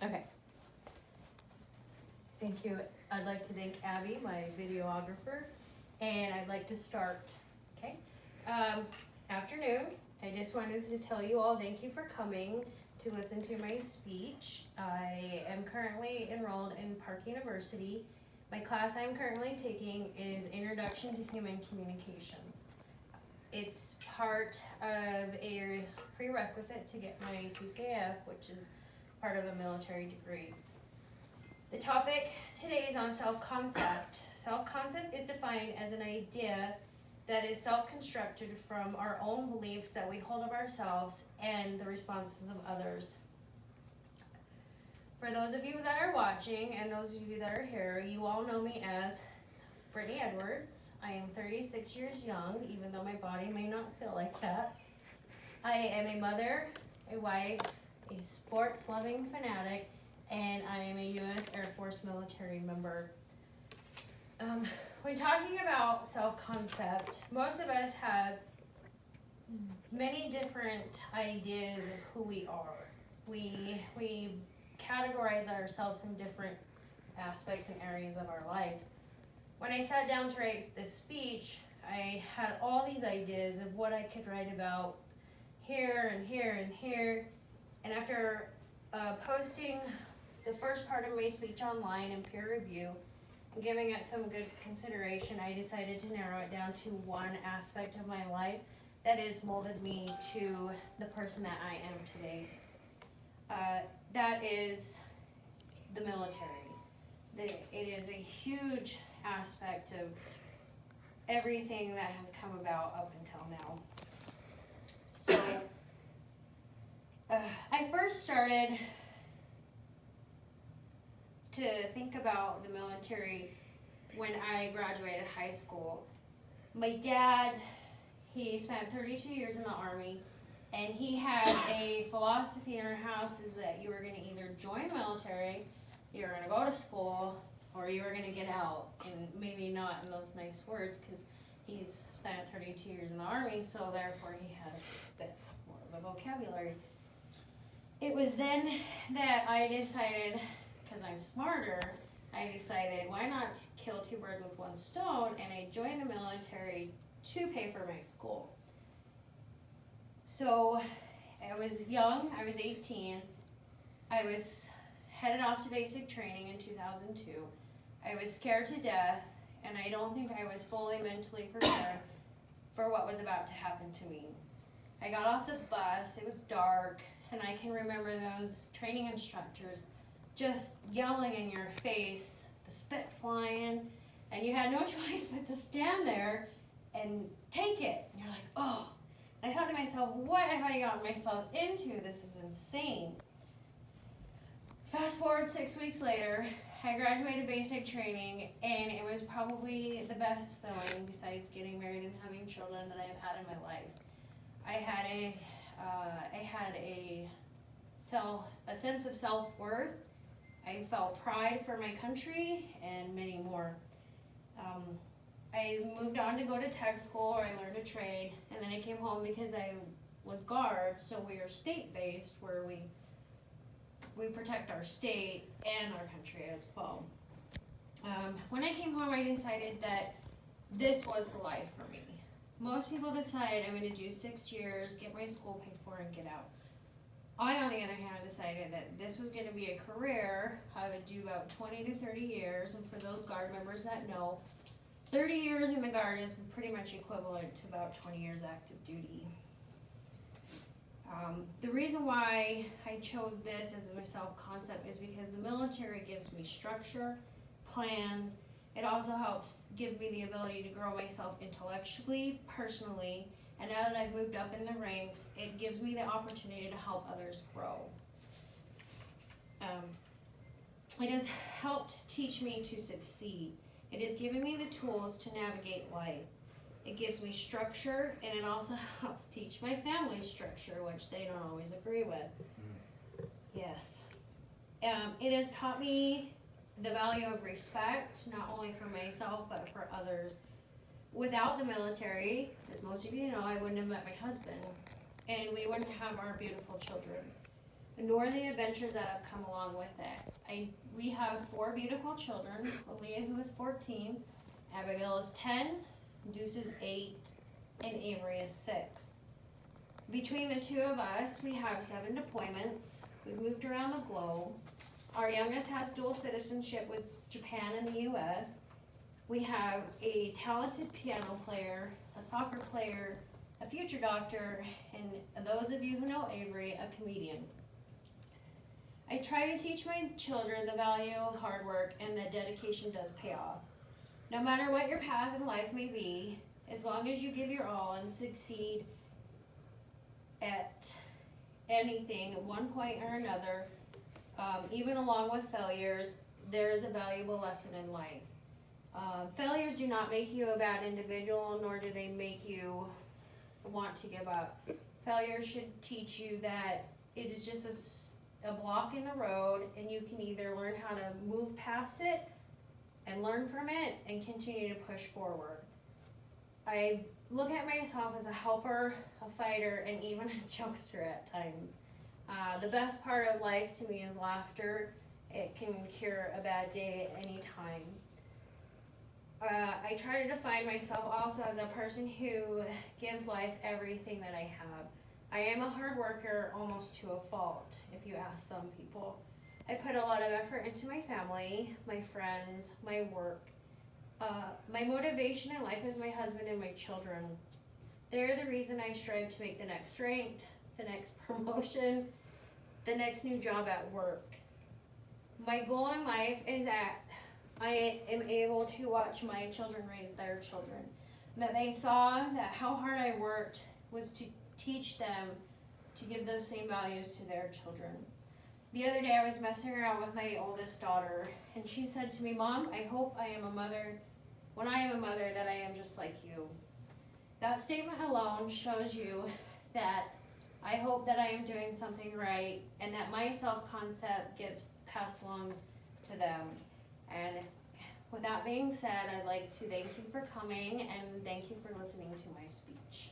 Okay. Thank you. I'd like to thank Abby, my videographer, and I'd like to start. Okay. Afternoon. I just wanted to tell you all thank you for coming to listen to my speech. I am currently enrolled in Park University. My class I'm currently taking is Introduction to Human Communications. It's part of a prerequisite to get my CCAF, which is part of a military degree. The topic today is on self-concept. Self-concept is defined as an idea that is self-constructed from our own beliefs that we hold of ourselves and the responses of others. For those of you that are watching and those of you that are here, you all know me as Brittany Edwards. I am 36 years young, even though my body may not feel like that. I am a mother, a wife, a sports-loving fanatic, and I am a U.S. Air Force military member. When talking about self-concept, most of us have many different ideas of who we are. We categorize ourselves in different aspects and areas of our lives. When I sat down to write this speech, I had all these ideas of what I could write about here and here and here. And after posting the first part of my speech online in peer review and giving it some good consideration, I decided to narrow it down to one aspect of my life that has molded me to the person that I am today. That is the military. It is a huge aspect of everything that has come about up until now. So, I first started to think about the military when I graduated high school. My dad, he spent 32 years in the Army, and he had a philosophy in our house is that you were going to either join the military, you were going to go to school, or you were going to get out. And maybe not in those nice words, because he's spent 32 years in the Army, so therefore he had a bit more of a vocabulary. It was then that I decided, because I'm smarter, I decided why not kill two birds with one stone, and I joined the military to pay for my school. So I was young, I was 18, I was headed off to basic training in 2002. I was scared to death, and I don't think I was fully mentally prepared for what was about to happen to me. I got off the bus, it was dark, and I can remember those training instructors just yelling in your face, the spit flying, and you had no choice but to stand there and take it. And you're like, oh. And I thought to myself, what have I gotten myself into? This is insane. Fast forward 6 weeks later, I graduated basic training, and it was probably the best feeling besides getting married and having children that I've had in my life. I had a sense of self-worth. I felt pride for my country and many more. I moved on to go to tech school, where I learned a trade, and then I came home because I was guard, so we are state-based, where we protect our state and our country as well. When I came home, I decided that this was the life for me. Most people decide I'm going to do 6 years, get my school paid for, and get out. I, on the other hand, decided that this was going to be a career. I would do about 20 to 30 years, and for those Guard members that know, 30 years in the Guard is pretty much equivalent to about 20 years active duty. The reason why I chose this as my self-concept is because the military gives me structure, plans. It also helps give me the ability to grow myself intellectually, personally, and now that I've moved up in the ranks, it gives me the opportunity to help others grow. It has helped teach me to succeed. It has given me the tools to navigate life. It gives me structure, and it also helps teach my family structure, which they don't always agree with. Yes. It has taught me the value of respect, not only for myself, but for others. Without the military, as most of you know, I wouldn't have met my husband, and we wouldn't have our beautiful children. nor the adventures that have come along with it. We have 4 beautiful children, Aaliyah, who is 14, Abigail is 10, Deuce is 8, and Avery is 6. Between the 2 of us, we have 7 deployments. We've moved around the globe. Our youngest has dual citizenship with Japan and the US. We have a talented piano player, a soccer player, a future doctor, and those of you who know Avery, a comedian. I try to teach my children the value of hard work and that dedication does pay off. No matter what your path in life may be, as long as you give your all and succeed at anything at one point or another, even along with failures, there is a valuable lesson in life. Failures do not make you a bad individual, nor do they make you want to give up. Failures should teach you that it is just a block in the road, and you can either learn how to move past it and learn from it and continue to push forward. I look at myself as a helper, a fighter, and even a jokester at times. The best part of life to me is laughter. It can cure a bad day at any time. I try to define myself also as a person who gives life everything that I have. I am a hard worker almost to a fault, if you ask some people. I put a lot of effort into my family, my friends, my work. My motivation in life is my husband and my children. They're the reason I strive to make the next rank, the next promotion, the next new job at work. My goal in life is that I am able to watch my children raise their children. That they saw that how hard I worked was to teach them to give those same values to their children. The other day I was messing around with my oldest daughter, and she said to me, "Mom, I hope I am a mother, when I am a mother, that I am just like you." That statement alone shows you that I hope that I am doing something right, and that my self-concept gets passed along to them. And with that being said, I'd like to thank you for coming, and thank you for listening to my speech.